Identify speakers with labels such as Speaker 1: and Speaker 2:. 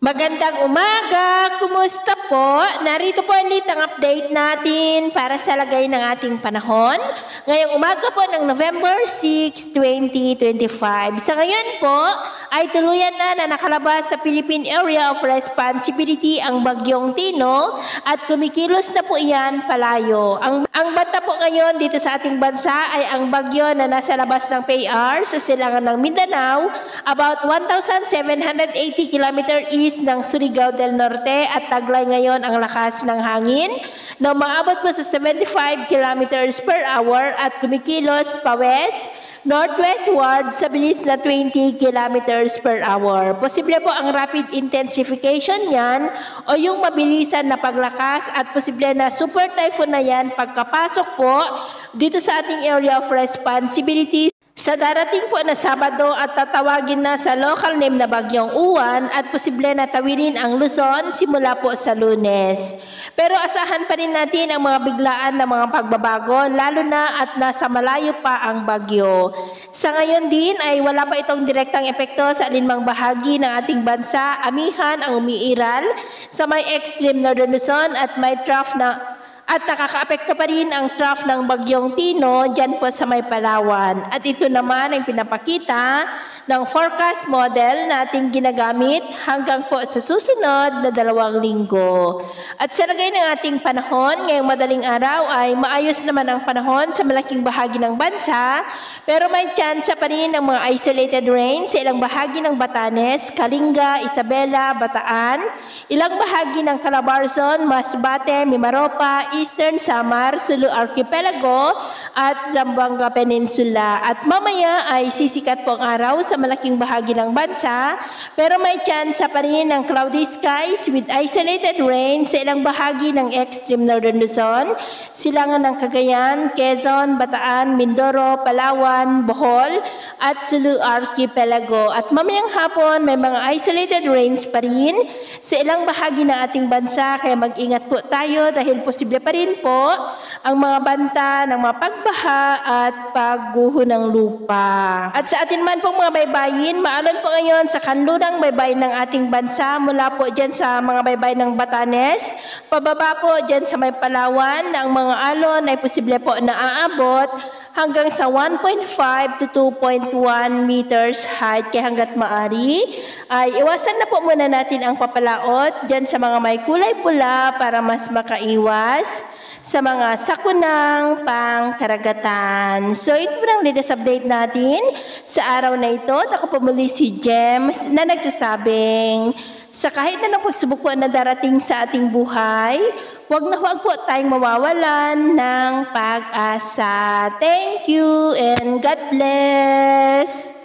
Speaker 1: Magandang umaga! Kumusta po? Narito po ulit ang update natin para sa lagay ng ating panahon. Ngayong umaga po ng November 6, 2025. Sa ngayon po ay tuluyan na nakalabas sa Philippine Area of Responsibility ang Bagyong Tino at kumikilos na po iyan palayo. Ang banta po ngayon dito sa ating bansa ay ang bagyo na nasa labas ng PAR sa silangan ng Mindanao, about 1,780 km east ng Surigao del Norte at taglay ngayon ang lakas ng hangin na umaabot po sa 75 kilometers per hour at kumikilos pa west, northwestward sa bilis na 20 kilometers per hour. Posible po ang rapid intensification niyan o yung mabilisan na paglakas at posible na super typhoon na yan pagkapasok po dito sa ating area of responsibility sa darating po na Sabado at tatawagin na sa local name na Bagyong Uwan at posible na tawirin ang Luzon simula po sa Lunes. Pero asahan pa rin natin ang mga biglaan na mga pagbabago lalo na at nasa malayo pa ang bagyo. Sa ngayon din ay wala pa itong direktang epekto sa alinmang bahagi ng ating bansa. Amihan ang umiiral sa may extreme northern Luzon at may trough na at nakakaapekto pa rin ang trough ng Bagyong Tino dyan po sa may Palawan. At ito naman ang pinapakita ng forecast model na ating ginagamit hanggang po sa susunod na 2 linggo. At sa lagay ng ating panahon, ngayong madaling araw ay maayos naman ang panahon sa malaking bahagi ng bansa, pero may chance pa rin ng mga isolated rain sa ilang bahagi ng Batanes, Kalinga, Isabela, Bataan, ilang bahagi ng Calabarzon, Masbate, Mimaropa, Eastern Samar, Sulu Archipelago at Zamboanga Peninsula. At mamaya ay sisikat po ang araw sa malaking bahagi ng bansa, pero may chance pa rin ng cloudy skies with isolated rain sa ilang bahagi ng extreme northern Luzon, silangan ng Cagayan, Quezon, Bataan, Mindoro, Palawan, Bohol at Sulu Archipelago. At mamayang hapon may mga isolated rains pa rin sa ilang bahagi ng ating bansa, kaya mag-ingat po tayo dahil posible pa rin po ang mga banta ng mga pagbaha at pagguho ng lupa. At sa atin man pong mga baybayin, maalon po ngayon sa kanlurang baybayin ng ating bansa mula po dyan sa mga baybayin ng Batanes, pababa po dyan sa may Palawan na ang mga alon ay posible po na aabot hanggang sa 1.5 to 2.1 meters height. Kaya hanggat maari ay iwasan na po muna natin ang papalaot dyan sa mga may kulay pula para mas makaiwas sa mga sakunang pangkaragatan. So ito po ang latest update natin sa araw na ito. Ako po muli si James na nagsasabing sa kahit na ng pagsubok po na darating sa ating buhay, huwag po tayong mawawalan ng pag-asa. Thank you and God bless!